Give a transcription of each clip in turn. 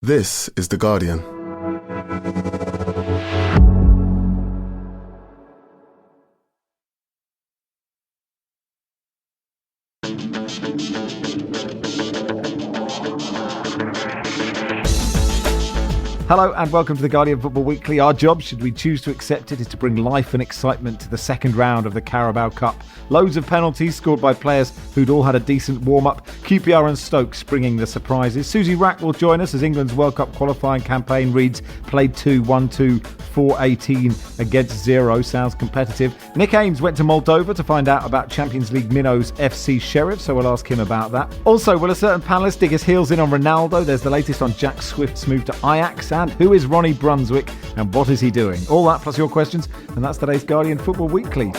This is The Guardian. Hello and welcome to the Guardian Football Weekly. Our job, should we choose to accept it, is to bring life and excitement to the second round of the Carabao Cup. Loads of penalties scored by players who'd all had a decent warm-up. QPR and Stoke springing the surprises. Susie Rack will join us as England's World Cup qualifying campaign reads played 2, 1-2, 4-18 against 0. Sounds competitive. Nick Ames went to Moldova to find out about Champions League minnows FC Sheriff, so we'll ask him about that. Also, will a certain panellist dig his heels in on Ronaldo? There's the latest on Jack Swift's move to Ajax. And who is Ronnie Brunswick and what is he doing? All that plus your questions, and that's today's Guardian Football Weekly.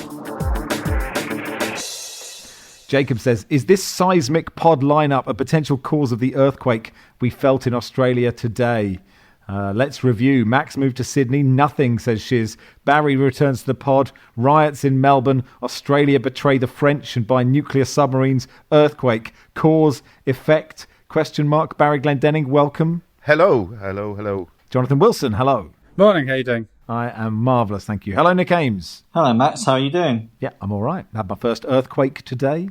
Jacob says, is this seismic pod lineup a potential cause of the earthquake we felt in Australia today? Let's review. Max moved to Sydney. Nothing, says Shiz. Barry returns to the pod. Riots in Melbourne. Australia betray the French and buy nuclear submarines. Earthquake. Cause, effect, ? Barry Glendenning, welcome. Hello. Jonathan Wilson, hello. Morning, how you doing? I am marvellous, thank you. Hello, Nick Ames. Hello, Max. How are you doing? Yeah, I'm all right. I had my first earthquake today.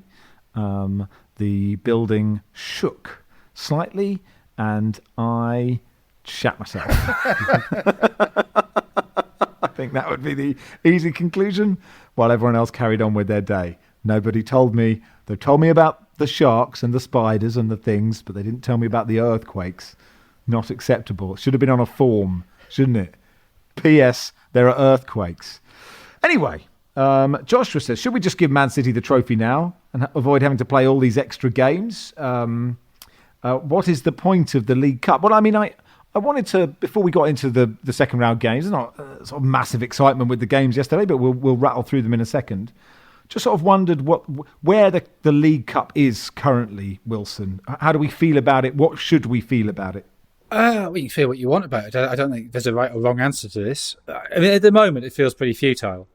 The building shook slightly and I shat myself. I think that would be the easy conclusion, while everyone else carried on with their day. Nobody told me. They told me about the sharks and the spiders and the things, but they didn't tell me about the earthquakes. Not acceptable. It should have been on a form, shouldn't it? P.S. There are earthquakes. Anyway, Joshua says, should we just give Man City the trophy now and avoid having to play all these extra games? What is the point of the League Cup? Well, I mean, I wanted to, before we got into the second round games, there's not sort of massive excitement with the games yesterday, but we'll rattle through them in a second. Just sort of wondered where the League Cup is currently, Wilson. How do we feel about it? What should we feel about it? Well, you can feel what you want about it. I don't think there's a right or wrong answer to this. I mean, at the moment, it feels pretty futile.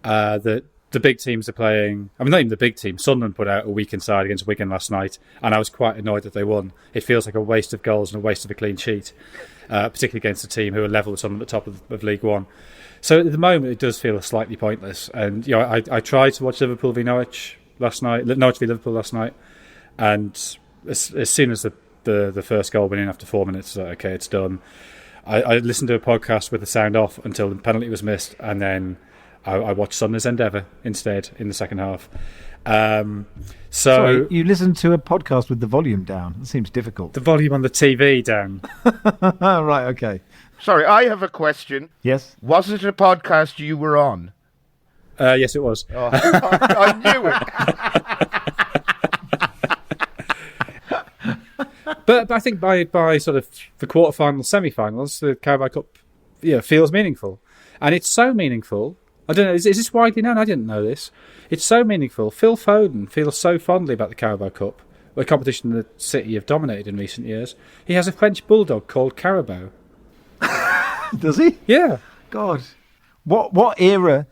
That the big teams are playing. I mean, not even the big team. Sunderland put out a weekend side against Wigan last night, and I was quite annoyed that they won. It feels like a waste of goals and a waste of a clean sheet, particularly against a team who are level with Sunderland at the top of League One. So at the moment, it does feel slightly pointless. And you know, I tried to watch Liverpool v Norwich last night, Norwich v Liverpool last night, and as soon as the first goal went in after 4 minutes, okay, it's done. I listened to a podcast with the sound off until the penalty was missed, and then I watched Sunderland's Endeavour instead in the second half. Sorry, you listened to a podcast with the volume down. It seems difficult. The volume on the TV down. Right, okay. Sorry, I have a question. Yes? Was it a podcast you were on? Yes, it was. Oh, I knew it. But I think by sort of the quarterfinals, semi-finals, the Carabao Cup feels meaningful. And it's so meaningful. I don't know, is this widely known? I didn't know this. It's so meaningful. Phil Foden feels so fondly about the Carabao Cup, a competition the City have dominated in recent years. He has a French bulldog called Carabao. Does he? Yeah. God. What era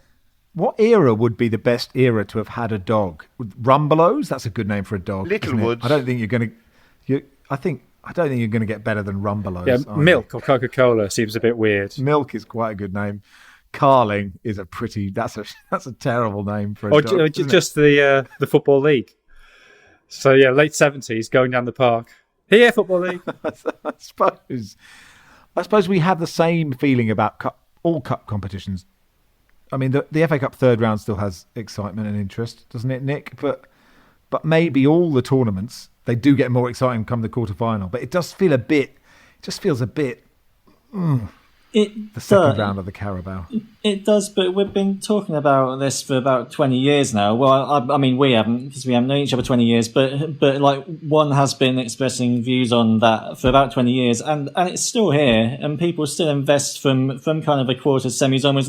would be the best era to have had a dog? Rumbelows? That's a good name for a dog. Littlewoods. I don't think you're going to... I don't think you're going to get better than Rumbelows. Yeah, Milk or Coca-Cola seems a bit weird. Milk is quite a good name. Carling is that's a terrible name for a dog. Or just the Football League. So yeah, late 70s, going down the park. Here, Football League. I suppose we have the same feeling about all cup competitions. I mean, the FA Cup third round still has excitement and interest, doesn't it, Nick? But maybe all the tournaments, they do get more exciting come the quarter-final. But it does feel it just feels a bit... the second round of the Carabao. It does, but we've been talking about this for about 20 years now. Well, I mean, we haven't, because we haven't known each other 20 years, but like one has been expressing views on that for about 20 years, and it's still here, and people still invest from kind of the quarters, semis onwards,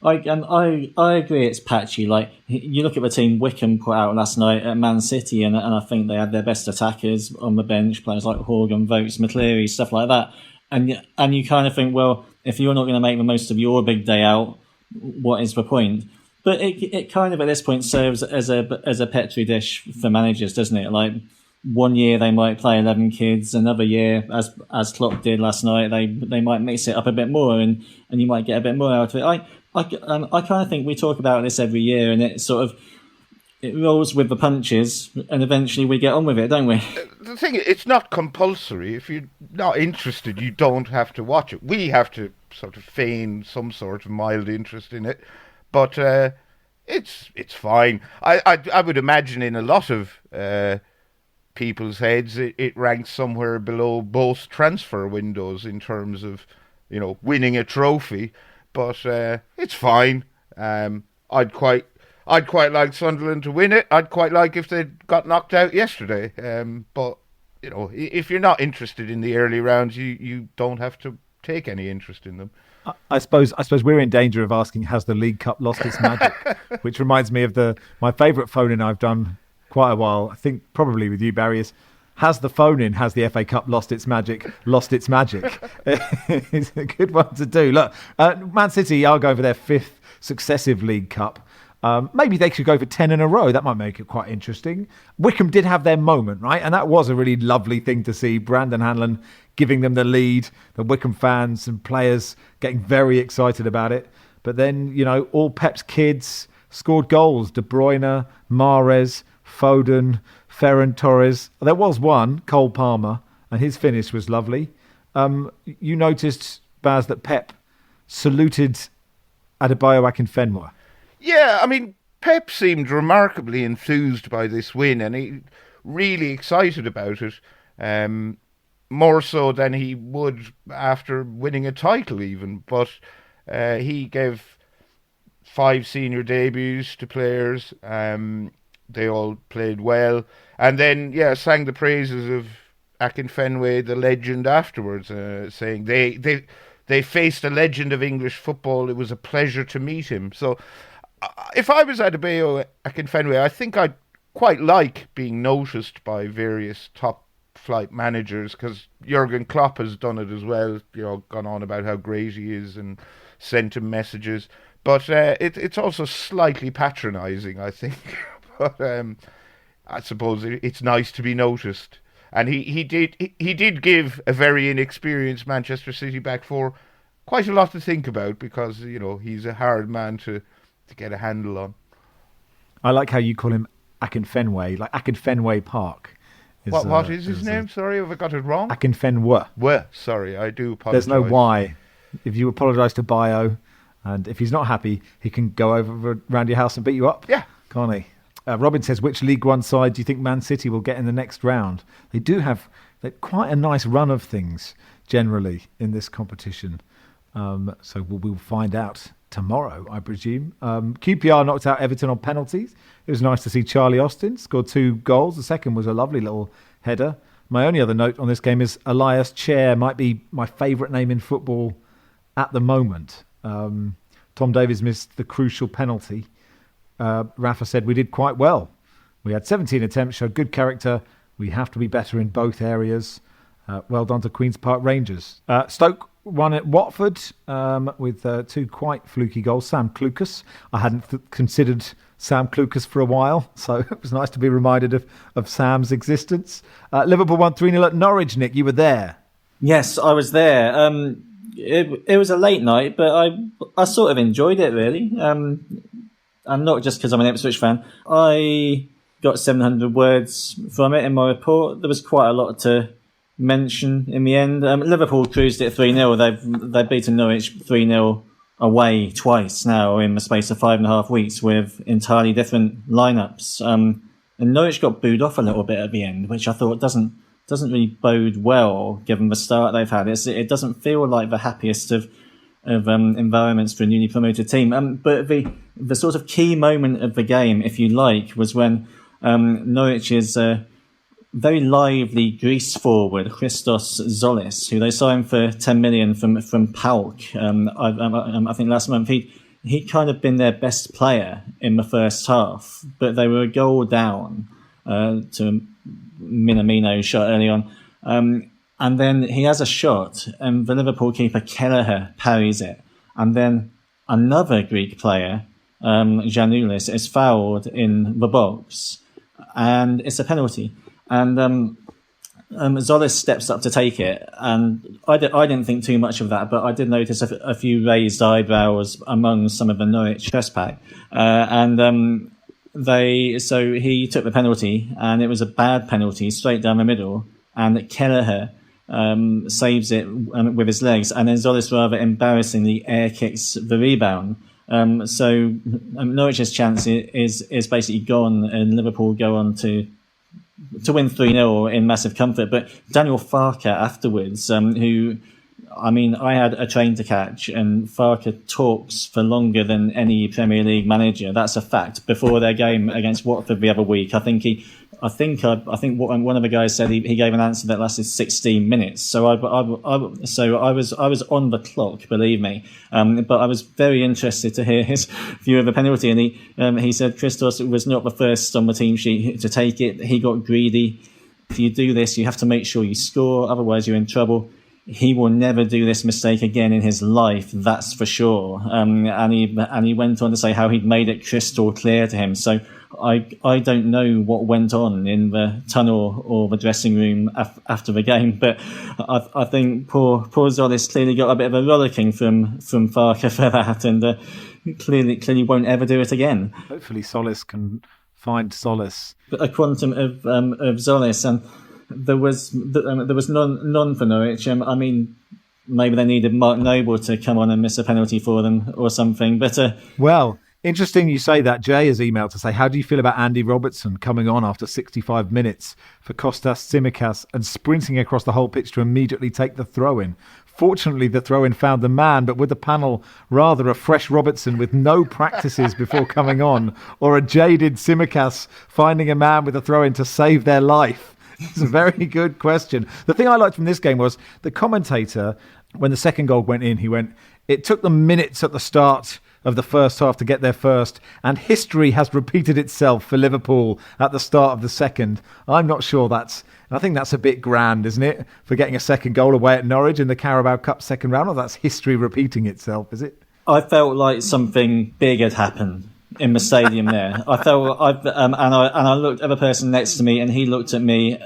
and I agree it's patchy. Like, you look at the team Wickham put out last night at Man City, and I think they had their best attackers on the bench, players like Horgan, Vokes, McCleary, stuff like that. And you kind of think, well, if you're not going to make the most of your big day out, what is the point? But it kind of at this point serves as a petri dish for managers, doesn't it? Like, one year they might play 11 kids, another year, as Klopp did last night, they might mix it up a bit more, and you might get a bit more out of it. I kind of think we talk about this every year, and it rolls with the punches, and eventually we get on with it, don't we? The thing is, it's not compulsory. If you're not interested, you don't have to watch it. We have to sort of feign some sort of mild interest in it, but it's fine. I would imagine in a lot of people's heads, it ranks somewhere below both transfer windows in terms of, winning a trophy. But it's fine. I'd quite like Sunderland to win it. I'd quite like if they got knocked out yesterday. But if you're not interested in the early rounds, you don't have to take any interest in them. I suppose we're in danger of asking, has the League Cup lost its magic? Which reminds me of my favourite phone-in I've done quite a while, I think probably with you, Barry, is, has the FA Cup lost its magic? Lost its magic. It's a good one to do. Look, Man City are going for their 5th successive League Cup. Maybe they should go for 10 in a row. That might make it quite interesting. Wycombe did have their moment, right? And that was a really lovely thing to see. Brandon Hanlon giving them the lead, the Wycombe fans and players getting very excited about it. But then, all Pep's kids scored goals. De Bruyne, Mahrez, Foden, Ferran Torres. There was one, Cole Palmer, and his finish was lovely. You noticed, Baz, that Pep saluted Adebayo Akinfenwa. Yeah, I mean, Pep seemed remarkably enthused by this win, and he really excited about it, more so than he would after winning a title even. But he gave 5 senior debuts to players. They all played well, and then sang the praises of Akinfenwa, the legend, afterwards, saying they faced a legend of English football. It was a pleasure to meet him. So if I was Adebayo Akinfenwa, I think I'd quite like being noticed by various top-flight managers, because Jurgen Klopp has done it as well, gone on about how great he is and sent him messages. But it's also slightly patronising, I think. But I suppose it's nice to be noticed. And he did give a very inexperienced Manchester City back four quite a lot to think about, because he's a hard man to get a handle on. I like how you call him Akinfenwa, like Akinfenwa Park. What is his name? Sorry, have I got it wrong? Akinfenwa. Sorry, I do apologise. There's no Y. If you apologise to Bio, and if he's not happy, he can go over around your house and beat you up. Yeah. Can't he? Robin says, which League One side do you think Man City will get in the next round? They do have quite a nice run of things generally in this competition. So we'll find out tomorrow, I presume. QPR knocked out Everton on penalties. It was nice to see Charlie Austin scored 2 goals. The second was a lovely little header. My only other note on this game is Elias Chair might be my favourite name in football at the moment. Tom Davies missed the crucial penalty. Rafa said we did quite well. We had 17 attempts, showed good character. We have to be better in both areas. Well done to Queen's Park Rangers. Stoke won at Watford with 2 quite fluky goals. Sam Clucas. I hadn't considered Sam Clucas for a while, so it was nice to be reminded of Sam's existence. Liverpool won 3-0 at Norwich. Nick, you were there. Yes, I was there. It was a late night, but I sort of enjoyed it, really. And not just because I'm an Ipswich fan. I got 700 words from it in my report. There was quite a lot to mention in the end. Liverpool cruised it 3-0. They've beaten Norwich 3-0 away twice now in the space of 5.5 weeks with entirely different lineups. And Norwich got booed off a little bit at the end, which I thought doesn't really bode well given the start they've had. It doesn't feel like the happiest of environments for a newly promoted team. But the sort of key moment of the game, if you like, was when Norwich's very lively Greece forward, Christos Zolis, who they signed for 10 million from PAOK, I think last month, he'd kind of been their best player in the first half, but they were a goal down to Minamino's shot early on. And then he has a shot, and the Liverpool keeper Kelleher parries it. And then another Greek player, Giannoulis, is fouled in the box, and it's a penalty. and Zolis steps up to take it, and I didn't think too much of that, but I did notice a few raised eyebrows among some of the Norwich chest pack, so he took the penalty, and it was a bad penalty straight down the middle, and Kelleher saves it with his legs, and then Zolis rather embarrassingly air kicks the rebound. So Norwich's chance is basically gone, and Liverpool go on to win 3-0 in massive comfort. But Daniel Farke afterwards, who, I mean, I had a train to catch, and Farke talks for longer than any Premier League manager. That's a fact. Before their game against Watford the other week, I think what one of the guys said he gave an answer that lasted 16 minutes. So I was on the clock, believe me. But I was very interested to hear his view of the penalty, and he said Christos was not the first on the team sheet to take it. He got greedy. If you do this, you have to make sure you score, otherwise you're in trouble. He will never do this mistake again in his life, that's for sure. And he went on to say how he'd made it crystal clear to him. So I don't know what went on in the tunnel or the dressing room after the game, but I think poor Zolis clearly got a bit of a rollicking from Farke for that, and clearly won't ever do it again. Hopefully Solis can find solace. A quantum of Zolis, and there was none for Norwich. I mean, maybe they needed Mark Noble to come on and miss a penalty for them or something. But well, interesting you say that. Jay has emailed to say, how do you feel about Andy Robertson coming on after 65 minutes for Kostas Tsimikas and sprinting across the whole pitch to immediately take the throw-in? Fortunately, the throw-in found the man, but would the panel rather a fresh Robertson with no practices before coming on, or a jaded Tsimikas finding a man with a throw-in to save their life? It's a very good question. The thing I liked from this game was the commentator, when the second goal went in, he went, it took them minutes at the start of the first half to get there first, and history has repeated itself for Liverpool at the start of the second. I'm not sure I think that's a bit grand, isn't it, for getting a second goal away at Norwich in the Carabao Cup second round? Or that's history repeating itself, is it? I felt like something big had happened in the stadium there. I looked at the person next to me, and he looked at me,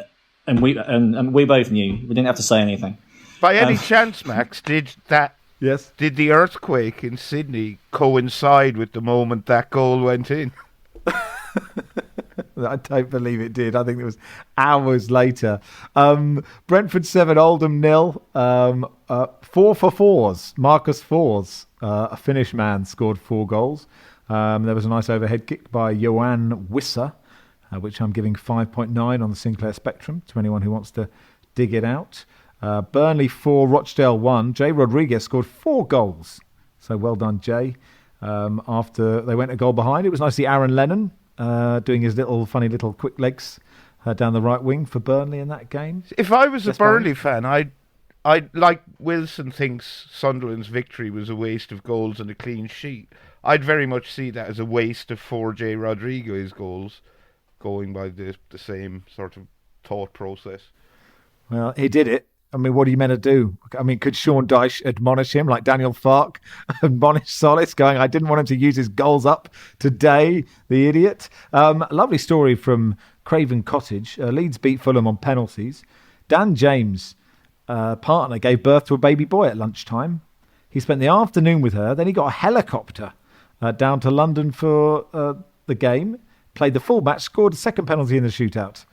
and we both knew. We didn't have to say anything. By any chance, Max, did the earthquake in Sydney coincide with the moment that goal went in? I don't believe it did. I think it was hours later. Brentford 7, Oldham 0. 4 for 4s. Marcus Fours, a Finnish man, scored 4 goals. There was a nice overhead kick by Johan Wisser, which I'm giving 5.9 on the Sinclair Spectrum to anyone who wants to dig it out. Burnley 4, Rochdale 1. Jay Rodriguez scored 4 goals. So well done, Jay. After they went a goal behind, it was nice to see Aaron Lennon doing his funny little quick legs down the right wing for Burnley in that game. If I was a Burnley fan, I'd like Wilson thinks Sunderland's victory was a waste of goals and a clean sheet. I'd very much see that as a waste of 4 Jay Rodriguez goals, going by the same sort of thought process. Well, he did it. I mean, what are you meant to do? I mean, could Sean Dyche admonish him like Daniel Farke admonished Solis, going, I didn't want him to use his goals up today, the idiot. Lovely story from Craven Cottage. Leeds beat Fulham on penalties. Dan James' partner gave birth to a baby boy at lunchtime. He spent the afternoon with her. Then he got a helicopter down to London for the game, played the full match, scored a second penalty in the shootout.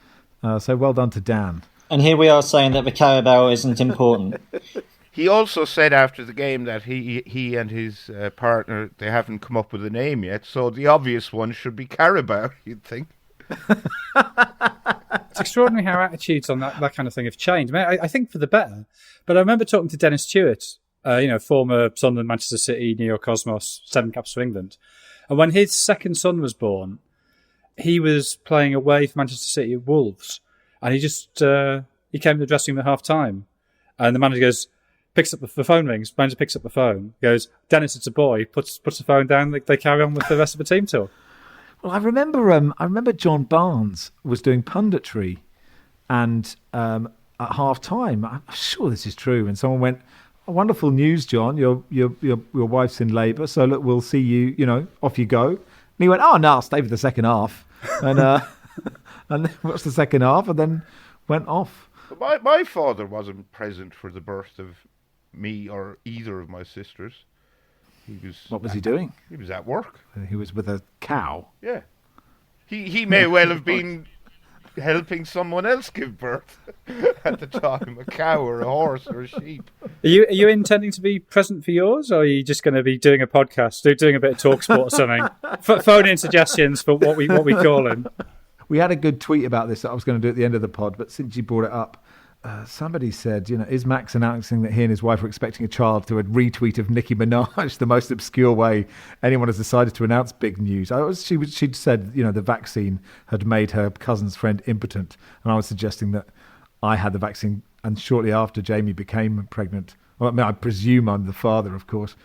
So well done to Dan. And here we are saying that the Carabao isn't important. He also said after the game that he and his partner, they haven't come up with a name yet, so the obvious one should be Carabao, you'd think. It's extraordinary how attitudes on that kind of thing have changed. I mean, I think for the better. But I remember talking to Dennis Stewart, former Sunderland, Manchester City, New York Cosmos, 7 caps for England. And when his second son was born, he was playing away for Manchester City at Wolves. And he just he came to the dressing room at half time, and the manager goes, picks up the phone rings. Manager picks up the phone, goes, Dennis, it's a boy. Puts the phone down. They carry on with the rest of the team tour. Well, I remember John Barnes was doing punditry, and at half time, I'm sure this is true. And someone went, oh, "Wonderful news, John. Your wife's in labour, so look, we'll see you. Off you go." And he went, "Oh no, I'll stay for the second half." And and then watched the second half, and then went off. My father wasn't present for the birth of me or either of my sisters. What was he doing? He was at work. He was with a cow. Yeah. He may well have been helping someone else give birth at the time, a cow or a horse or a sheep. Are you intending to be present for yours, or are you just going to be doing a podcast, doing a bit of talk sport or something? Phone in suggestions for what we call him. We had a good tweet about this that I was going to do at the end of the pod, but since you brought it up, somebody said, is Max announcing that he and his wife are expecting a child to a retweet of Nicki Minaj, the most obscure way anyone has decided to announce big news? She'd said, the vaccine had made her cousin's friend impotent, and I was suggesting that I had the vaccine, and shortly after Jamie became pregnant. Well, I presume I'm the father, of course.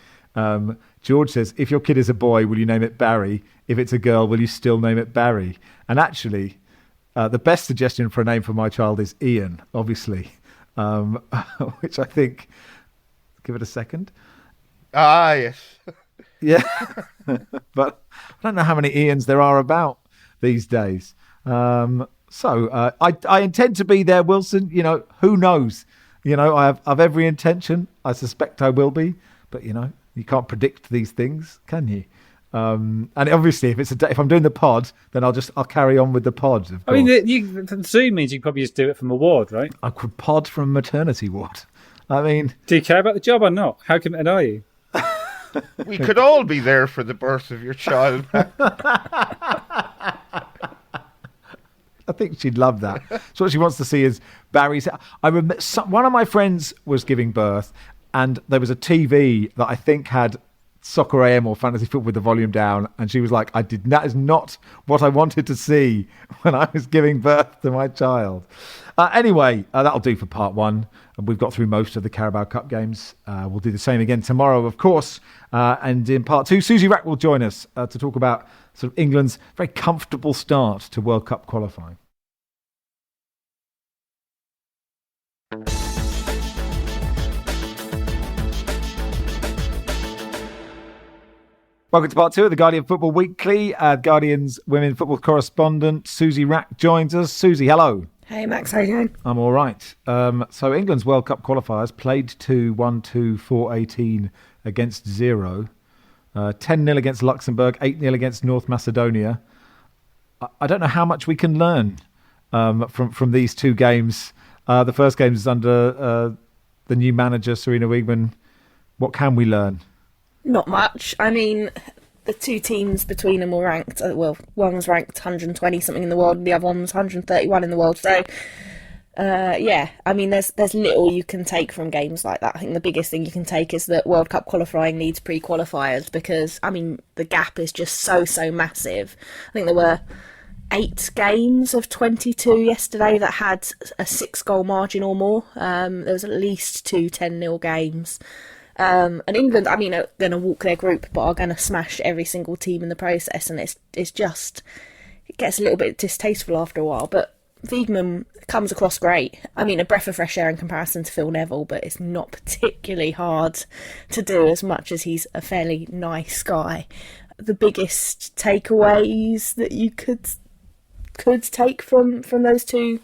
George says, if your kid is a boy, will you name it Barry? If it's a girl, will you still name it Barry? And actually, the best suggestion for a name for my child is Ian, obviously, which I think... Give it a second. Ah, yes. Yeah. But I don't know how many Ians there are about these days. So I intend to be there, Wilson. Who knows? I have every intention. I suspect I will be. But, you can't predict these things, can you? And obviously, if I'm doing the pod, then I'll carry on with the pod. Of course. I mean, Zoom means you can probably just do it from a ward, right? I could pod from a maternity ward. I mean, do you care about the job or not? How committed are you? We could all be there for the birth of your child. I think she'd love that. So what she wants to see is Barry's. I remember one of my friends was giving birth, and there was a TV that I think had Soccer AM or Fantasy Football with the volume down, and she was like, that is not what I wanted to see when I was giving birth to my child. Anyway, that'll do for part one. We've got through most of the Carabao Cup games. We'll do the same again tomorrow, of course. And in part two, Susie Rack will join us to talk about sort of England's very comfortable start to World Cup qualifying. Welcome to part two of the Guardian Football Weekly. Guardian's women football correspondent Susie Rack joins us. Susie, hello. Hey Max, how you doing? I'm all right. So England's World Cup qualifiers played 2-1-2, 4-18 against 0. 10-0 against Luxembourg, 8-0 against North Macedonia. I don't know how much we can learn from these two games. The first game is under the new manager, Serena Wiegman. What can we learn? Not much. I mean, the two teams between them were ranked, one's ranked 120 something in the world and the other one's 131 in the world. So, yeah, I mean, there's little you can take from games like that. I think the biggest thing you can take is that World Cup qualifying needs pre-qualifiers because, I mean, the gap is just so massive. I think there were 8 games of 22 yesterday that had a 6-goal margin or more. There was at least 2 10-0 games. And England, I mean, are going to walk their group, but are going to smash every single team in the process. And it's just, it gets a little bit distasteful after a while. But Wiegman comes across great. I mean, a breath of fresh air in comparison to Phil Neville, but it's not particularly hard to do as much as he's a fairly nice guy. The biggest takeaways that you could take from those two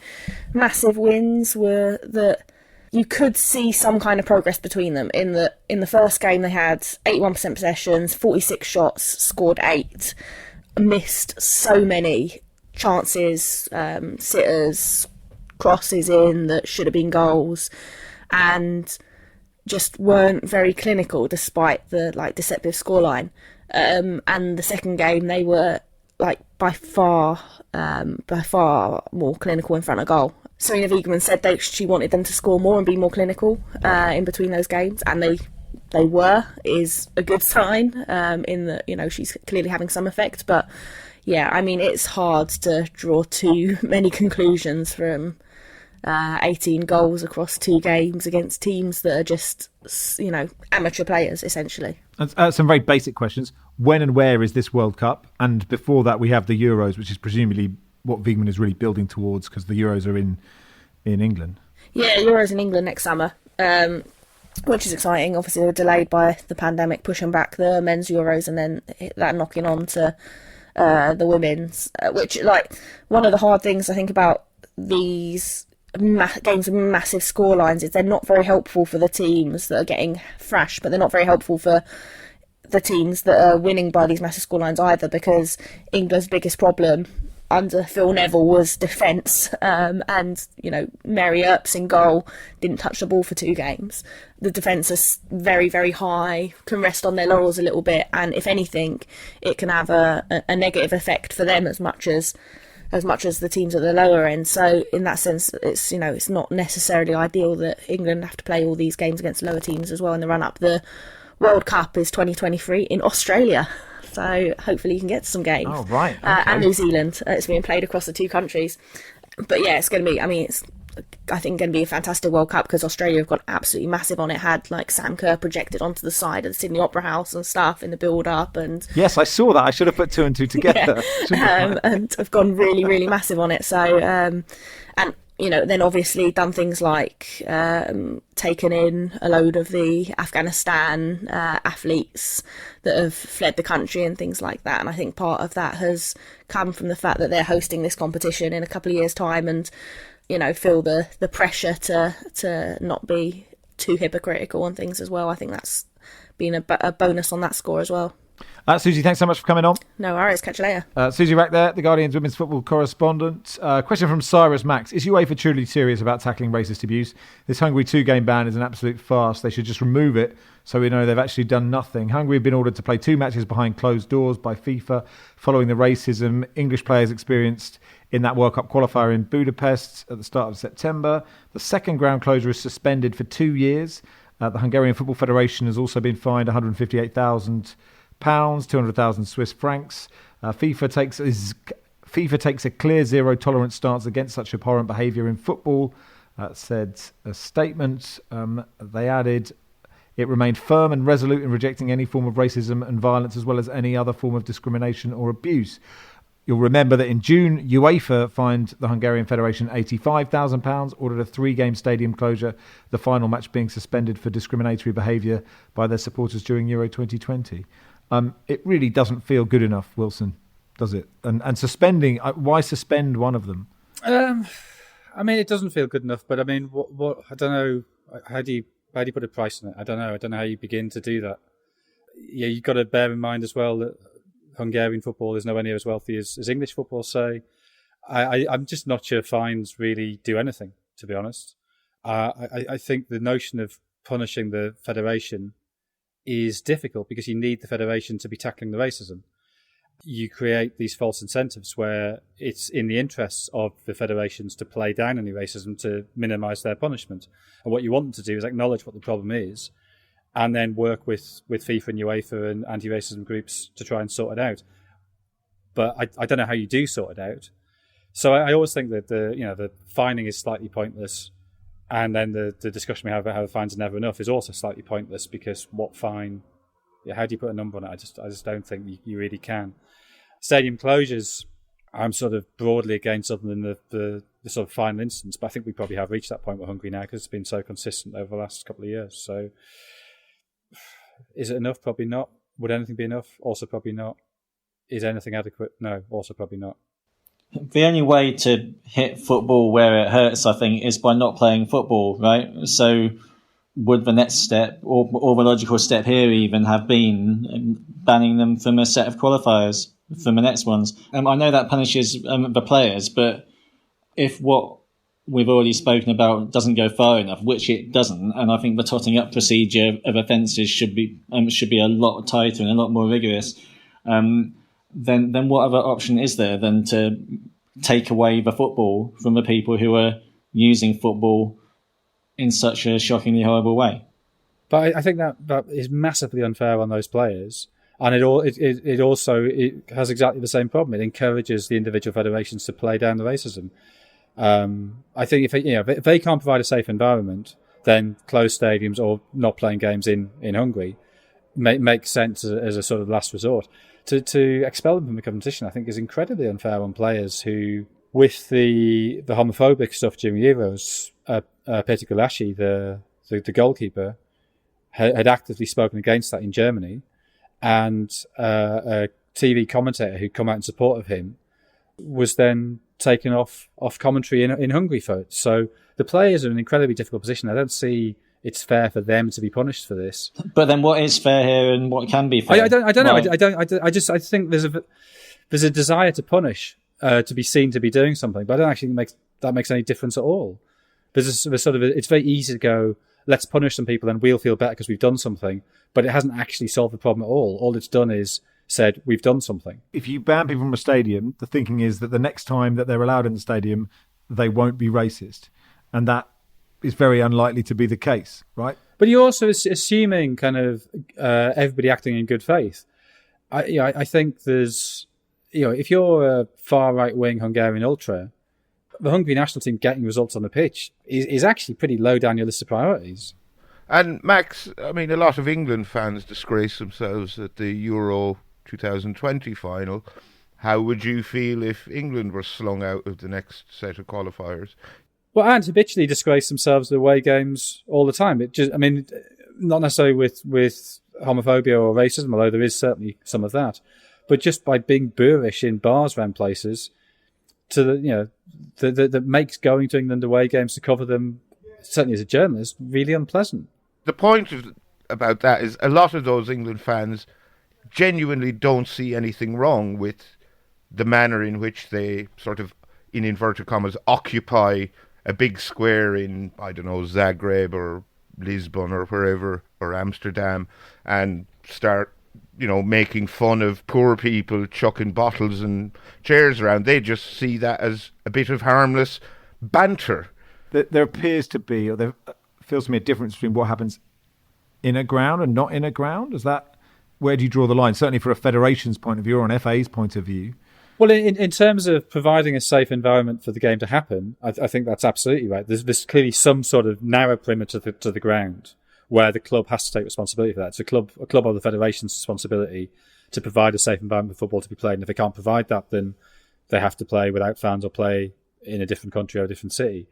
massive wins were that you could see some kind of progress between them. In the first game, they had 81% possessions, 46 shots, scored 8, missed so many chances, sitters, crosses in that should have been goals, and just weren't very clinical despite the deceptive scoreline. And the second game, they were by far more clinical in front of goal. Serena Wiegman said that she wanted them to score more and be more clinical in between those games, and they were, is a good sign in that, she's clearly having some effect. But yeah, I mean, it's hard to draw too many conclusions from 18 goals across 2 games against teams that are just, amateur players, essentially. Some very basic questions. When and where is this World Cup? And before that, we have the Euros, which is presumably what Wiegman is really building towards, because the Euros are in England. Yeah, Euros in England next summer, which is exciting. Obviously, they were delayed by the pandemic, pushing back the men's Euros and then that knocking on to the women's, which, like, one of the hard things I think about these games with massive scorelines is they're not very helpful for the teams that are getting thrashed, but they're not very helpful for the teams that are winning by these massive scorelines either, because England's biggest problem under Phil Neville was defence, and, you know, Mary Earps in goal didn't touch the ball for 2 games. The defence is very, very high, can rest on their laurels a little bit, and if anything, it can have a negative effect for them as much as the teams at the lower end. So in that sense, it's, you know, it's not necessarily ideal that England have to play all these games against lower teams as well in the run up. The World Cup is 2023 in Australia, so hopefully you can get to some games. Oh, right. Okay. And New Zealand. It's being played across the 2 countries. But yeah, it's going to be, I mean, it's, I think, going to be a fantastic World Cup, because Australia have got absolutely massive on it. Had, like, Sam Kerr projected onto the side of the Sydney Opera House and stuff in the build-up. And Yes, I saw that. I should have put 2 and 2 together. and have gone really, really massive on it. So, and, you know, then obviously done things like taken in a load of the Afghanistan athletes that have fled the country and things like that. And I think part of that has come from the fact that they're hosting this competition in a couple of years' time, and, you know, feel the pressure to not be too hypocritical and things as well. I think that's been a bonus on that score as well. Susie, thanks so much for coming on. No worries, catch you later. Susie Rack there, the Guardian's women's football correspondent. Question from Cyrus Max. Is UEFA truly serious about tackling racist abuse? This Hungary 2-game ban is an absolute farce. They should just remove it so we know they've actually done nothing. Hungary have been ordered to play 2 matches behind closed doors by FIFA following the racism English players experienced in that World Cup qualifier in Budapest at the start of September. The second ground closure is suspended for 2 years. The Hungarian Football Federation has also been fined £158,000, 200,000 Swiss francs. FIFA takes a clear zero tolerance stance against such abhorrent behaviour in football, said a statement. They added, it remained firm and resolute in rejecting any form of racism and violence, as well as any other form of discrimination or abuse. You'll remember that in June, UEFA fined the Hungarian Federation £85,000, ordered a 3-game stadium closure, the final match being suspended for discriminatory behaviour by their supporters during Euro 2020. It really doesn't feel good enough, Wilson, does it? And suspending, why suspend one of them? I mean, it doesn't feel good enough, but I mean, what I don't know, how do you put a price on it? I don't know how you begin to do that. Yeah, you've got to bear in mind as well that Hungarian football is nowhere near as wealthy as English football, so I'm just not sure fines really do anything, to be honest. I think the notion of punishing the federation is difficult because you need the federation to be tackling the racism. You create these false incentives where it's in the interests of the federations to play down any racism to minimise their punishment. And what you want them to do is acknowledge what the problem is and then work with FIFA and UEFA and anti-racism groups to try and sort it out. But I don't know how you do sort it out. So I always think that the fining is slightly pointless. And then the discussion we have about how the fines are never enough is also slightly pointless, because what fine? How do you put a number on it? I just don't think you really can. Stadium closures, I'm sort of broadly against, other than the sort of final instance, but I think we probably have reached that point with Hungary now because it's been so consistent over the last couple of years. So is it enough? Probably not. Would anything be enough? Also probably not. Is anything adequate? No, also probably not. The only way to hit football where it hurts, I think, is by not playing football, right? So would the next step, or the logical step here even, have been banning them from a set of qualifiers from the next ones? I know that punishes the players, but if what we've already spoken about doesn't go far enough, which it doesn't, and I think the totting up procedure of offences should be a lot tighter and a lot more rigorous, then what other option is there than to take away the football from the people who are using football in such a shockingly horrible way? But I think that is massively unfair on those players, and it also has exactly the same problem. It encourages the individual federations to play down the racism. I think if they can't provide a safe environment, then closed stadiums or not playing games in Hungary makes sense as a sort of last resort. To expel them from the competition, I think, is incredibly unfair on players who, with the homophobic stuff during Euros, Peter Gulaschi, the goalkeeper, had actively spoken against that in Germany, and TV commentator who'd come out in support of him was then taken off commentary in Hungary for it. So the players are in an incredibly difficult position. I don't see it's fair for them to be punished for this. But then, what is fair here, and what can be fair? I don't know. I think there's a desire to punish, to be seen to be doing something, but I don't actually think that makes any difference at all. There's it's very easy to go, let's punish some people and we'll feel better because we've done something, but it hasn't actually solved the problem at all. All it's done is said, we've done something. If you ban people from a stadium, the thinking is that the next time that they're allowed in the stadium, they won't be racist. And that is very unlikely to be the case, right? But you're also assuming kind of everybody acting in good faith. I think there's, if you're a far right-wing Hungarian ultra, the Hungary national team getting results on the pitch is actually pretty low down your list of priorities. And Max, I mean, a lot of England fans disgrace themselves at the Euro 2020 final. How would you feel if England were slung out of the next set of qualifiers? Well, and habitually disgrace themselves at away games all the time. Not necessarily with homophobia or racism, although there is certainly some of that, but just by being boorish in bars around places, that makes going to England away games to cover them, certainly as a journalist, really unpleasant. The point about that is a lot of those England fans genuinely don't see anything wrong with the manner in which they sort of, in inverted commas, occupy a big square in, I don't know, Zagreb or Lisbon or wherever, or Amsterdam, and start, making fun of poor people chucking bottles and chairs around. They just see that as a bit of harmless banter. There appears to be, or there feels to me, a difference between what happens in a ground and not in a ground. Where do you draw the line? Certainly for a federation's point of view or an FA's point of view. Well, in terms of providing a safe environment for the game to happen, I think that's absolutely right. There's clearly some sort of narrow perimeter to the ground where the club has to take responsibility for that. It's a club or the federation's responsibility to provide a safe environment for football to be played. And if they can't provide that, then they have to play without fans or play in a different country or a different city.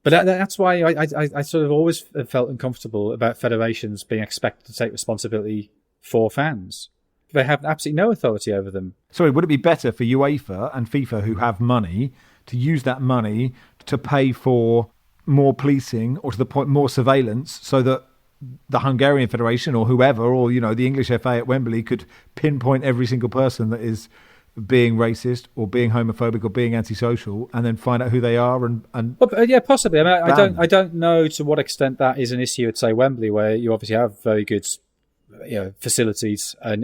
But that's why I sort of always felt uncomfortable about federations being expected to take responsibility for fans. They have absolutely no authority over them. Sorry, would it be better for UEFA and FIFA, who have money, to use that money to pay for more policing or, to the point, more surveillance, so that the Hungarian Federation or whoever, or the English FA at Wembley, could pinpoint every single person that is being racist or being homophobic or being antisocial, and then find out who they are and yeah, possibly. I don't know to what extent that is an issue at, say, Wembley, where you obviously have very good facilities, and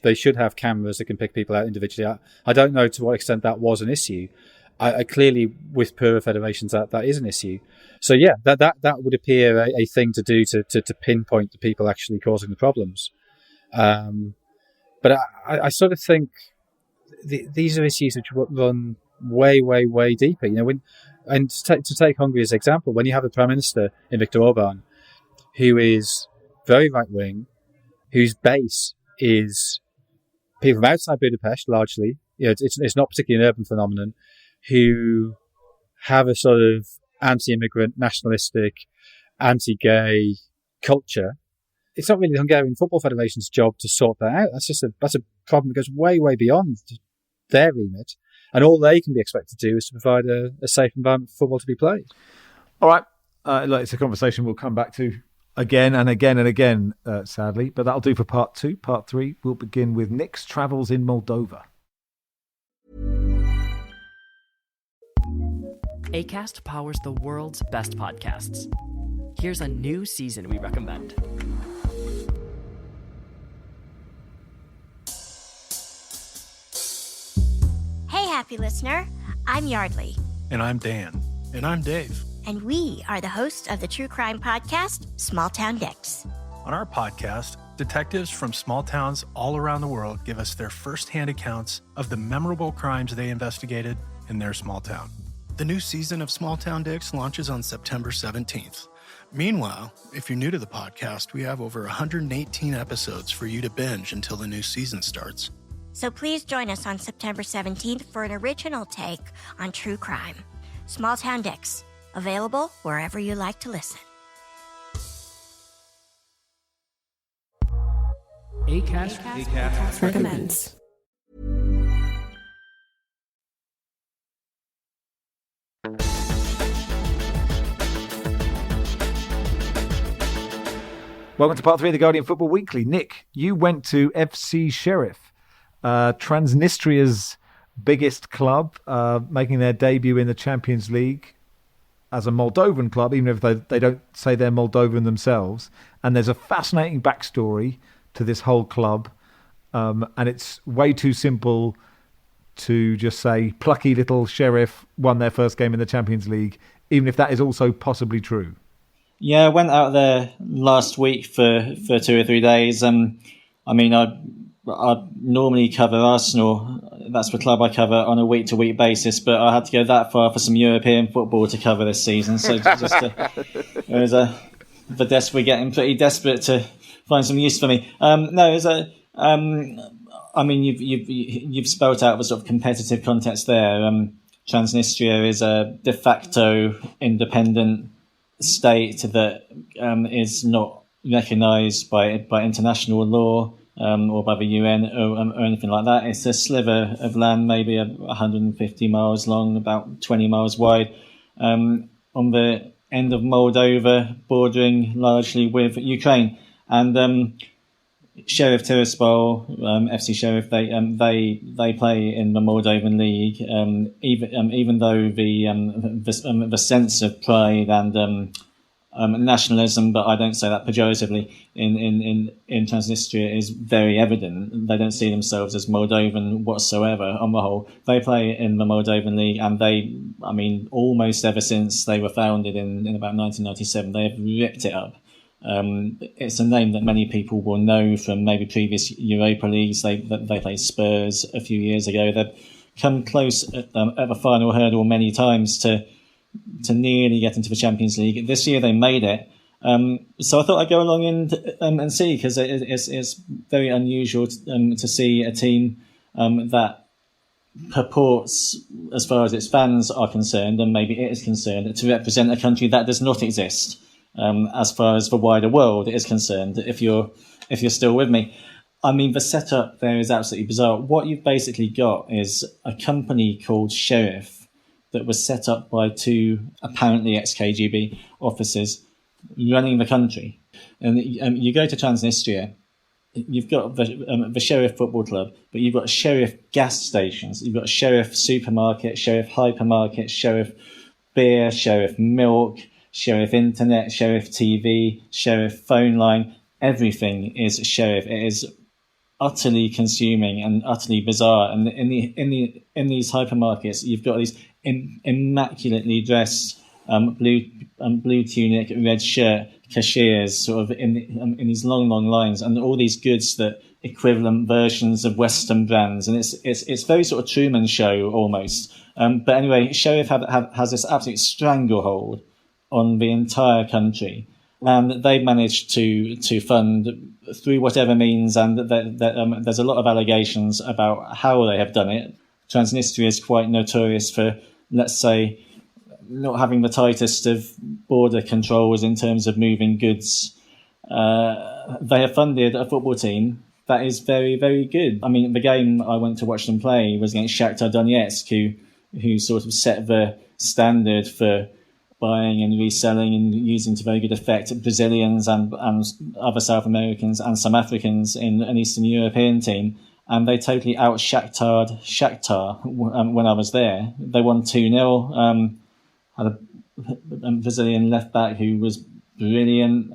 they should have cameras that can pick people out individually. I don't know to what extent that was an issue. I clearly, with poorer federations, that is an issue. So yeah, that would appear a thing to do to pinpoint the people actually causing the problems. But I sort of think these are issues which run way, way, way deeper. To take Hungary as an example, when you have a prime minister in Viktor Orban, who is very right wing, whose base is people from outside Budapest, largely. It's not particularly an urban phenomenon, who have a sort of anti-immigrant, nationalistic, anti-gay culture. It's not really the Hungarian Football Federation's job to sort that out. That's a problem that goes way, way beyond their remit. And all they can be expected to do is to provide a safe environment for football to be played. All right. It's a conversation we'll come back to again and again and again, sadly. But that'll do for part 2. Part 3, we'll begin with Nick's travels in Moldova. Acast powers the world's best podcasts. Here's a new season we recommend. Hey, happy listener. I'm Yardley. And I'm Dan. And I'm Dave. And we are the hosts of the true crime podcast, Small Town Dicks. On our podcast, detectives from small towns all around the world give us their first-hand accounts of the memorable crimes they investigated in their small town. The new season of Small Town Dicks launches on September 17th. Meanwhile, if you're new to the podcast, we have over 118 episodes for you to binge until the new season starts. So please join us on September 17th for an original take on true crime. Small Town Dicks, available wherever you like to listen. Acast recommends. Welcome to part 3 of the Guardian Football Weekly. Nick, you went to FC Sheriff, Transnistria's biggest club, making their debut in the Champions League as a Moldovan club, even if they don't say they're Moldovan themselves. And there's a fascinating backstory to this whole club, and it's way too simple to just say plucky little Sheriff won their first game in the Champions League, even if that is also possibly true. Yeah, I went out there last week for 2 or 3 days. I normally cover Arsenal. That's the club I cover on a week-to-week basis, but I had to go that far for some European football to cover this season. So we're getting pretty desperate to find some use for me. You've spelt out the sort of competitive context there. Transnistria is a de facto independent state that is not recognised by international law or by the UN or anything like that. It's a sliver of land, maybe 150 miles long, about 20 miles wide, on the end of Moldova, bordering largely with Ukraine. And Sheriff Tiraspol, FC Sheriff, they play in the Moldovan league. Even though the sense of pride and nationalism, but I don't say that pejoratively, in Transnistria is very evident. They don't see themselves as Moldovan whatsoever. On the whole, they play in the Moldovan league, and almost ever since they were founded in about 1997, they have ripped it up. It's a name that many people will know from maybe previous Europa Leagues. They played Spurs a few years ago. They've come close at the final hurdle many times to nearly get into the Champions League. This year they made it. So I thought I'd go along and see, because it's very unusual to see a team that purports, as far as its fans are concerned, and maybe it is concerned, to represent a country that does not exist. As far as the wider world is concerned, if you're still with me. The setup there is absolutely bizarre. What you've basically got is a company called Sheriff that was set up by 2 apparently ex-KGB officers running the country. And you go to Transnistria, you've got the Sheriff Football Club, but you've got Sheriff gas stations, you've got Sheriff supermarket, Sheriff hypermarket, Sheriff beer, Sheriff milk, Sheriff Internet, Sheriff TV, Sheriff phone line. Everything is Sheriff. It is utterly consuming and utterly bizarre. And in these hypermarkets, you've got these immaculately dressed blue tunic, red shirt cashiers, sort of in these long lines, and all these goods that equivalent versions of Western brands, and it's very sort of Truman Show almost. But anyway, Sheriff has this absolute stranglehold on the entire country, and they've managed to fund through whatever means, and there's a lot of allegations about how they have done it. Transnistria is quite notorious for, let's say, not having the tightest of border controls in terms of moving goods. They have funded a football team that is very, very good. The game I went to watch them play was against Shakhtar Donetsk, who sort of set the standard for buying and reselling and using to very good effect Brazilians and other South Americans and some Africans in an Eastern European team. And they totally out-Shakhtar when I was there. They won 2-0. Had a Brazilian left-back who was brilliant.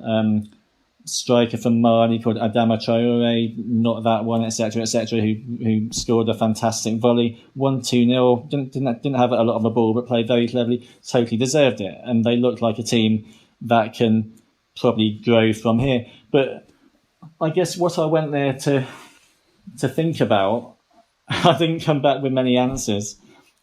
Striker from Mali called Adama Traore, not that one, etc., who scored a fantastic volley. Won 2-0. Didn't have a lot of the ball, but played very cleverly. Totally deserved it, and they look like a team that can probably grow from here. But I guess what I went there to think about, I didn't come back with many answers,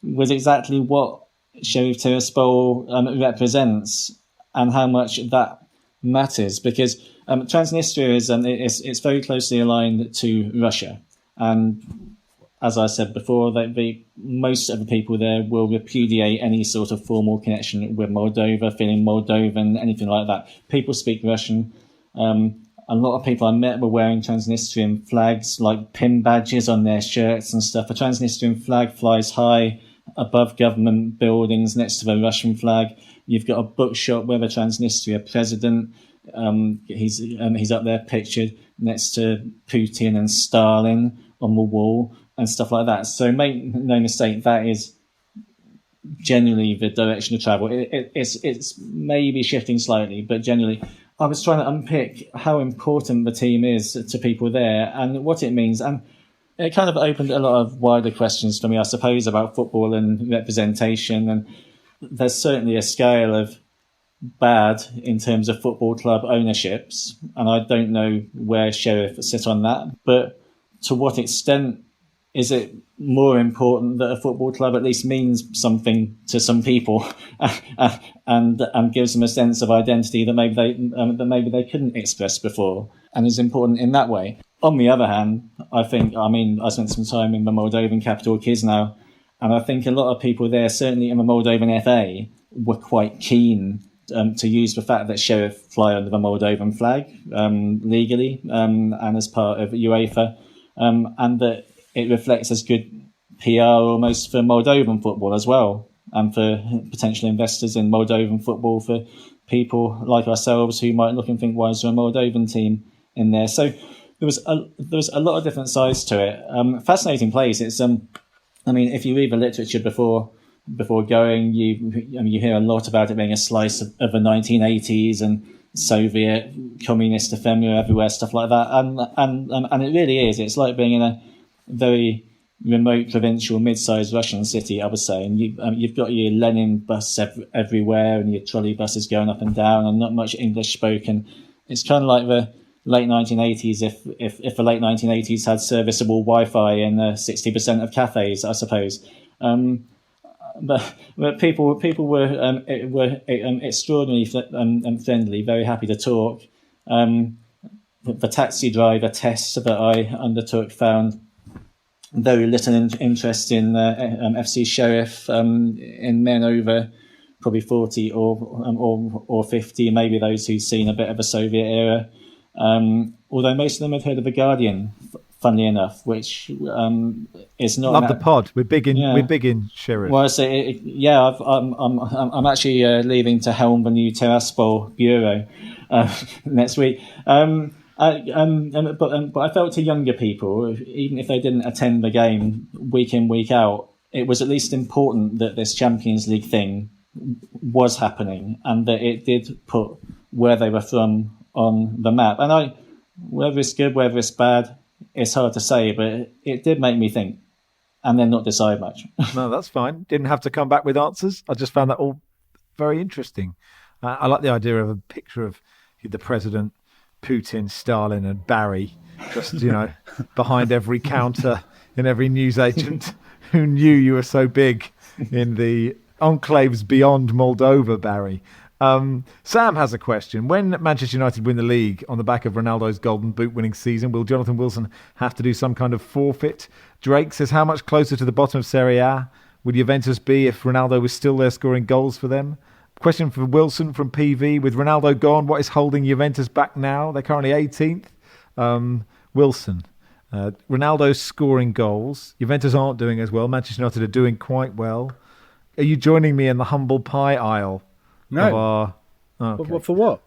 was exactly what Sheriff Tiraspol represents and how much that matters, because Transnistria is very closely aligned to Russia, and as I said before, most of the people there will repudiate any sort of formal connection with Moldova, feeling Moldovan, anything like that. People speak Russian. A lot of people I met were wearing Transnistrian flags, like pin badges on their shirts and stuff. A Transnistrian flag flies high above government buildings next to the Russian flag. You've got a bookshop with a Transnistria president. He's up there pictured next to Putin and Stalin on the wall and stuff like that. So make no mistake, that is generally the direction of travel. It's maybe shifting slightly, but generally, I was trying to unpick how important the team is to people there and what it means. And it kind of opened a lot of wider questions for me, I suppose, about football and representation. And there's certainly a scale of bad in terms of football club ownerships, and I don't know where Sheriff sit on that. But to what extent is it more important that a football club at least means something to some people, and gives them a sense of identity that maybe they couldn't express before, and is important in that way? On the other hand, I spent some time in the Moldovan capital, Chisinau, and I think a lot of people there, certainly in the Moldovan FA, were quite keen to use the fact that Sheriff fly under the Moldovan flag legally and as part of UEFA, and that it reflects as good PR almost for Moldovan football as well, and for potential investors in Moldovan football, for people like ourselves who might look and think, why is there a Moldovan team in there? So there was a lot of different sides to it. Fascinating place. It's if you read the literature before going, you hear a lot about it being a slice of the 1980s and Soviet communist ephemera everywhere, stuff like that, and it really is. It's like being in a very remote provincial mid-sized Russian city, I would say, and you've got your Lenin bus everywhere and your trolley buses going up and down and not much English spoken. It's kind of like the late 1980s if the late 1980s had serviceable Wi-Fi in 60% of cafes, I suppose. But people were extraordinarily friendly, very happy to talk. The taxi driver test that I undertook found very little interest in FC Sheriff in men over probably 40 or 50, maybe those who've seen a bit of a Soviet era. Although most of them have heard of The Guardian, funnily enough, which is not. Love the pod. We're big in Sheriff. Well, I'm actually leaving to helm the new Tiraspol bureau next week. But I felt to younger people, even if they didn't attend the game week in, week out, it was at least important that this Champions League thing was happening and that it did put where they were from on the map. And whether it's good, whether it's bad, it's hard to say, but it did make me think and then not decide much. No, that's fine. Didn't have to come back with answers. I just found that all very interesting. I like the idea of a picture of the president, Putin, Stalin and Barry, just, behind every counter in every newsagent who knew you were so big in the enclaves beyond Moldova, Barry. Sam has a question. When Manchester United win the league on the back of Ronaldo's Golden Boot winning season, will Jonathan Wilson have to do some kind of forfeit? Drake says, how much closer to the bottom of Serie A would Juventus be if Ronaldo was still there scoring goals for them? Question for Wilson from PV. With Ronaldo gone, what is holding Juventus back now? They're currently 18th. Wilson. Ronaldo's scoring goals. Juventus aren't doing as well. Manchester United are doing quite well. Are you joining me in the humble pie aisle? No. Okay. For what?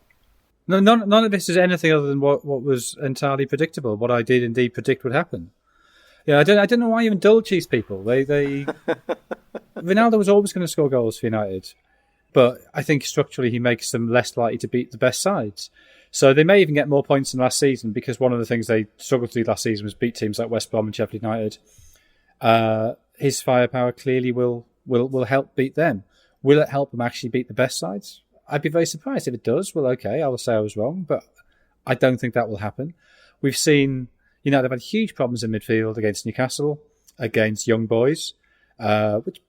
No, none of this is anything other than what was entirely predictable. What I did indeed predict would happen. Yeah, I don't know why you indulge these people. They Ronaldo was always going to score goals for United, but I think structurally he makes them less likely to beat the best sides. So they may even get more points than last season, because one of the things they struggled to do last season was beat teams like West Brom and Sheffield United. His firepower clearly will help beat them. Will it help them actually beat the best sides? I'd be very surprised if it does. Well, okay, I will say I was wrong, but I don't think that will happen. We've seen United have had huge problems in midfield against Newcastle, against Young Boys, which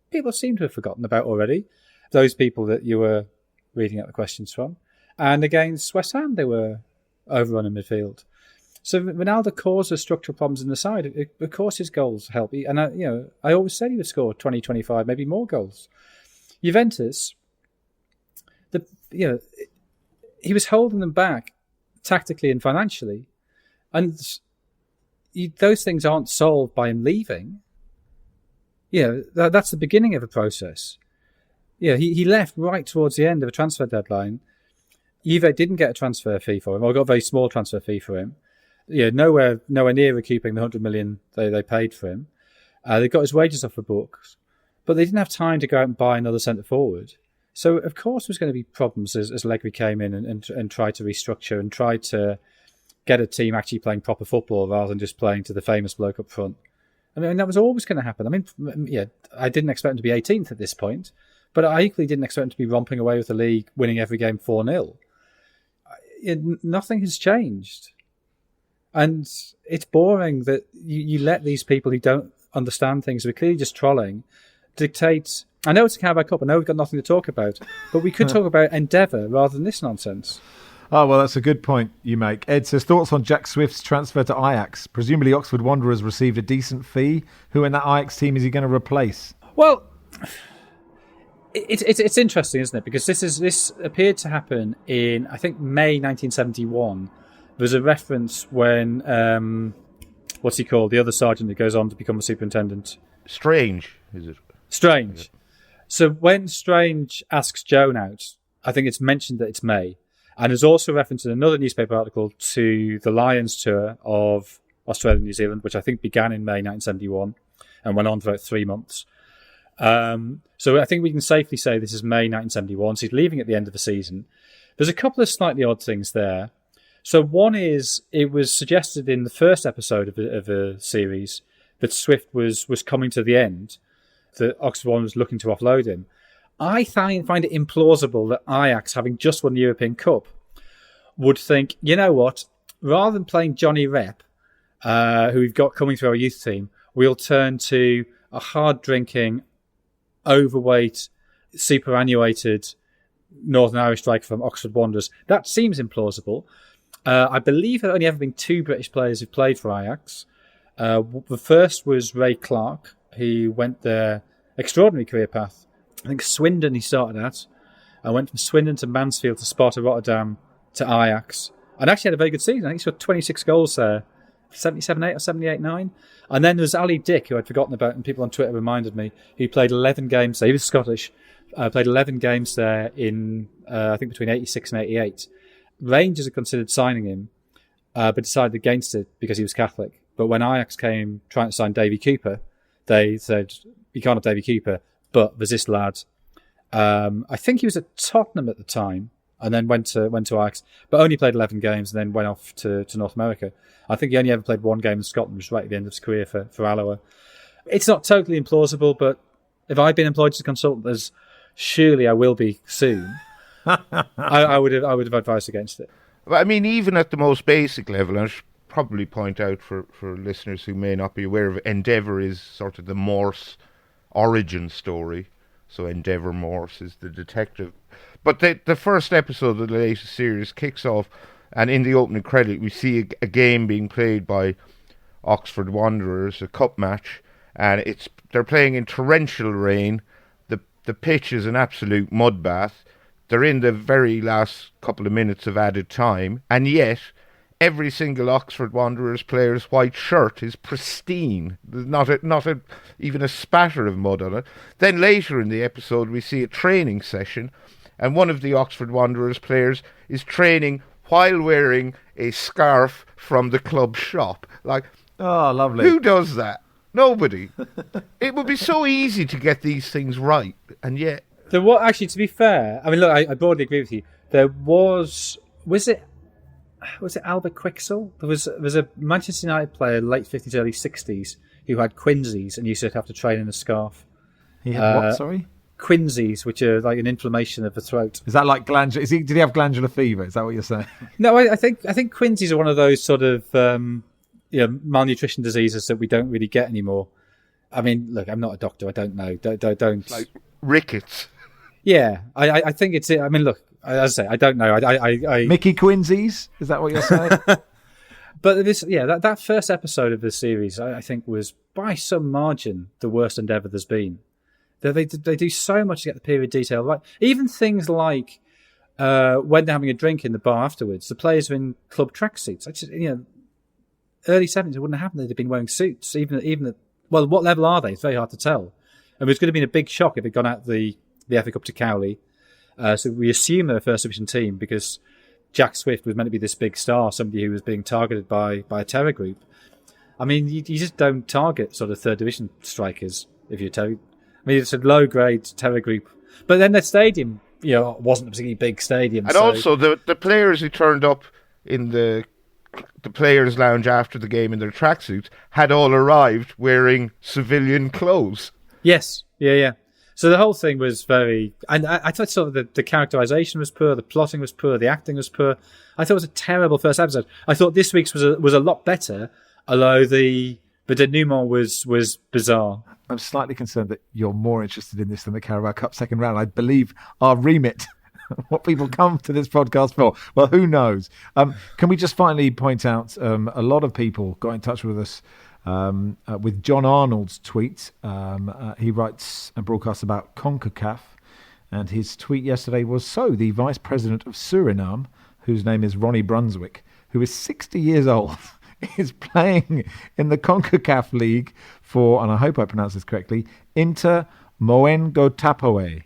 people seem to have forgotten about already. Those people that you were reading out the questions from. And against West Ham, they were overrun in midfield. So Ronaldo causes structural problems in the side. Of course, his goals help. And I always said he would score 20, 25, maybe more goals. Juventus, he was holding them back tactically and financially, and those things aren't solved by him leaving. That's the beginning of a process. He left right towards the end of a transfer deadline, Juve didn't get a transfer fee for him, or got a very small transfer fee for him. Yeah, nowhere near recouping the 100 million they paid for him. They got his wages off the books, but they didn't have time to go out and buy another centre forward. So of course there was going to be problems as Allegri came in and tried to restructure and tried to get a team actually playing proper football rather than just playing to the famous bloke up front. I mean, that was always going to happen. I mean, yeah, I didn't expect him to be 18th at this point, but I equally didn't expect him to be romping away with the league, winning every game 4-0. Nothing has changed. And it's boring that you let these people who don't understand things, who are clearly just trolling, dictate. I know it's a Carabao Cup, I know we've got nothing to talk about, but we could talk about Endeavour rather than this nonsense. Oh, well, that's a good point you make. Ed says, thoughts on Jack Swift's transfer to Ajax? Presumably Oxford Wanderers received a decent fee. Who in that Ajax team is he going to replace? Well, it's interesting, isn't it? Because this appeared to happen in, I think, May 1971. There's a reference when, what's he called? The other sergeant that goes on to become a superintendent. Strange, is it? Strange. So when Strange asks Joan out, I think it's mentioned that it's May. And there's also reference in another newspaper article to the Lions tour of Australia and New Zealand, which I think began in May 1971 and went on for about 3 months. So I think we can safely say this is May 1971. So he's leaving at the end of the season. There's a couple of slightly odd things there. So one is, it was suggested in the first episode of the series that Swift was coming to the end, that Oxford One was looking to offload him. I find it implausible that Ajax, having just won the European Cup, would think, you know what, rather than playing Johnny Rep, who we've got coming through our youth team, we'll turn to a hard-drinking, overweight, superannuated Northern Irish striker from Oxford Wanderers. That seems implausible. I believe there have only ever been 2 British players who've played for Ajax. The first was Ray Clark, who went their extraordinary career path. I think Swindon he started at. I went from Swindon to Mansfield to Sparta Rotterdam to Ajax. And actually had a very good season. I think he scored 26 goals there. 77-8 or 78-9. And then there's Ali Dick, who I'd forgotten about, and people on Twitter reminded me, who played 11 games there. He was Scottish. Played 11 games there in, I think, between 86 and 88. Rangers had considered signing him, but decided against it because he was Catholic. But when Ajax came trying to sign Davy Cooper, they said, you can't have Davy Cooper, but there's this lad. I think he was at Tottenham at the time, and then went to Ajax, but only played 11 games and then went off to North America. I think he only ever played 1 game in Scotland, which was right at the end of his career for Alloa. It's not totally implausible, but if I'd been employed as a consultant, as surely I will be soon, I would have advised against it. Well, I mean, even at the most basic level, and I should probably point out for listeners who may not be aware of it, Endeavour is sort of the Morse origin story. So Endeavour Morse is the detective. But the first episode of the latest series kicks off, and in the opening credit we see a game being played by Oxford Wanderers, a cup match, and they're playing in torrential rain. The pitch is an absolute mud bath. They're in the very last couple of minutes of added time, and yet every single Oxford Wanderers player's white shirt is pristine. There's not even a spatter of mud on it. Then later in the episode we see a training session, and one of the Oxford Wanderers players is training while wearing a scarf from the club shop. Like, oh, lovely. Who does that? Nobody. It would be so easy to get these things right, and yet... There was, actually, to be fair, I mean, look, I broadly agree with you. There was it Albert Quixel? There was a Manchester United player, late 50s, early 60s, who had quinsies and used to have to train in a scarf. He had what, sorry? Quinsies, which are like an inflammation of the throat. Is that like glandular? Did he have glandular fever? Is that what you're saying? No, I think quinsies are one of those sort of malnutrition diseases that we don't really get anymore. I mean, look, I'm not a doctor. I don't know. Don't like rickets. Yeah, I think it's it. I mean, look, as I say, I don't know. I Mickey Quincy's? Is that what you're saying? But that first episode of the series, I think, was by some margin the worst Endeavour there's been. They do so much to get the period detail right. Even things like when they're having a drink in the bar afterwards, the players are in club tracksuits. Early 70s, it wouldn't have happened. They'd have been wearing suits. Well, what level are they? It's very hard to tell. And it was going to be a big shock if they'd gone out the FA Cup to Cowley, So we assume they're a first division team because Jack Swift was meant to be this big star, somebody who was being targeted by a terror group. I mean, you just don't target sort of third division strikers if you're terror. I mean, it's a low grade terror group, but then the stadium, wasn't a particularly big stadium. And also the players who turned up in the players' lounge after the game in their tracksuits had all arrived wearing civilian clothes. Yes, yeah. So the whole thing was very, and I thought sort of the characterization was poor, the plotting was poor, the acting was poor. I thought it was a terrible first episode. I thought this week's was a lot better, although the denouement was bizarre. I'm slightly concerned that you're more interested in this than the Carabao Cup second round. I believe our remit, what people come to this podcast for. Well, who knows? Can we just finally point out a lot of people got in touch with us with John Arnold's tweet. He writes and broadcasts about CONCACAF, and his tweet yesterday was, so the Vice President of Suriname, whose name is Ronnie Brunswick, who is 60 years old, is playing in the CONCACAF League for, and I hope I pronounce this correctly, Inter Moengotapoe,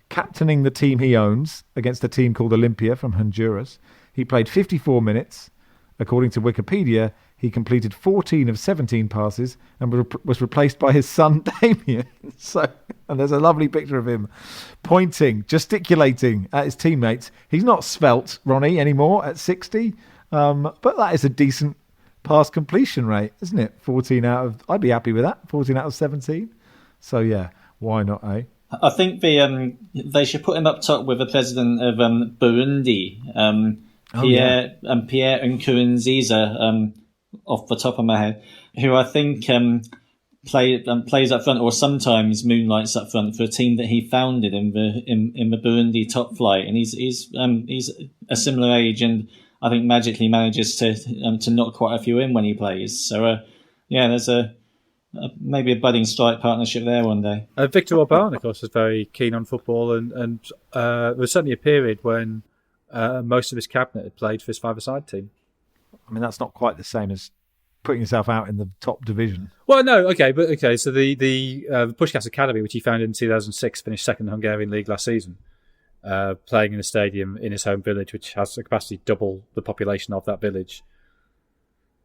captaining the team he owns against a team called Olympia from Honduras. He played 54 minutes. According to Wikipedia, he completed 14 of 17 passes and was replaced by his son Damien. And there's a lovely picture of him pointing, gesticulating at his teammates. He's not svelte, Ronnie, anymore at 60, but that is a decent pass completion rate, isn't it? I'd be happy with that. 14 out of 17. So yeah, why not, eh? I think they should put him up top with the president of Burundi, Pierre Nkurunziza, off the top of my head, who I think plays up front or sometimes moonlights up front for a team that he founded in the Burundi top flight, and he's a similar age, and I think magically manages to knock quite a few in when he plays. So there's maybe a budding strike partnership there one day. Victor Orban, of course, was very keen on football, and there was certainly a period when most of his cabinet had played for his five-a-side team. I mean, that's not quite the same as putting yourself out in the top division. Well, no, okay. So the Puskás Academy, which he founded in 2006, finished second in the Hungarian league last season, playing in a stadium in his home village, which has the capacity double the population of that village.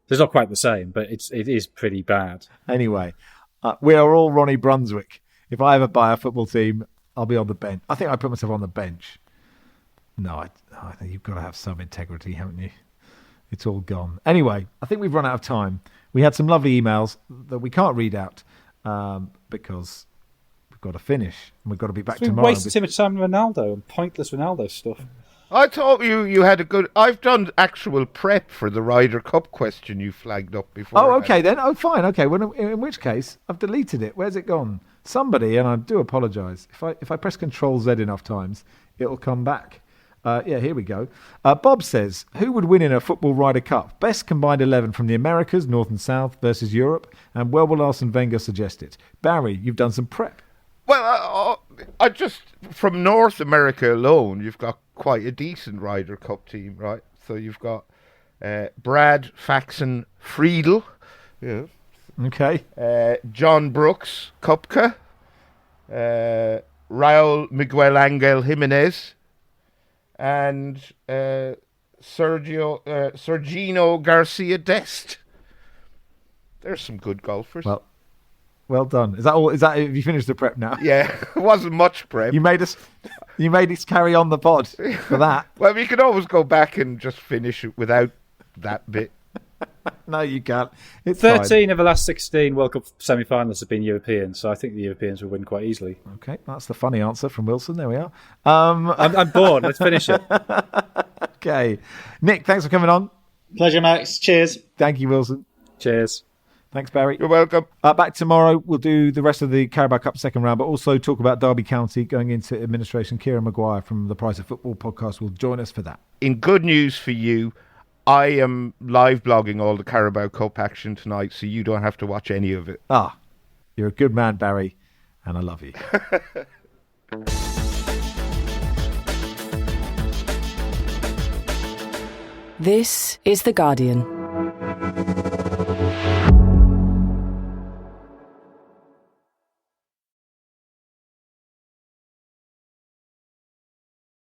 So it's not quite the same, but it is pretty bad. Anyway, we are all Ronnie Brunswick. If I ever buy a football team, I'll be on the bench. I think I put myself on the bench. No, I think you've got to have some integrity, haven't you? It's all gone. Anyway, I think we've run out of time. We had some lovely emails that we can't read out because we've got to finish and we've got to be back tomorrow. We wasted too much time on Ronaldo and pointless Ronaldo stuff. I thought you had a good... I've done actual prep for the Ryder Cup question you flagged up before. Oh, okay then. Oh, fine. Okay. Well, in which case, I've deleted it. Where's it gone? Somebody, and I do apologise, if I press Control-Z enough times, it'll come back. Here we go. Bob says, who would win in a football Ryder Cup? Best combined 11 from the Americas, North and South, versus Europe, and where will Arsene Wenger suggest it? Barry, you've done some prep. Well, I just, from North America alone, you've got quite a decent Ryder Cup team, right? So you've got Brad Faxon Friedel. Yeah. Okay. John Brooks Koepka. Raul Miguel Angel Jimenez. And Sergino Garcia Dest. There's some good golfers. Well done. Is that all? Have you finished the prep now? Yeah, it wasn't much prep. You made us carry on the pod for that. Well, you can always go back and just finish it without that bit. No, you can't. It's 13 fine. of the last 16 World Cup semi-finalists have been Europeans, so I think the Europeans will win quite easily. Okay, that's the funny answer from Wilson. There we are. I'm bored. Let's finish it. Okay. Nick, thanks for coming on. Pleasure, Max. Cheers. Thank you, Wilson. Cheers. Thanks, Barry. You're welcome. Back tomorrow. We'll do the rest of the Carabao Cup second round, but also talk about Derby County going into administration. Kieran Maguire from the Price of Football podcast will join us for that. In good news for you, I am live blogging all the Carabao Cup action tonight, so you don't have to watch any of it. You're a good man, Barry, and I love you. This is The Guardian.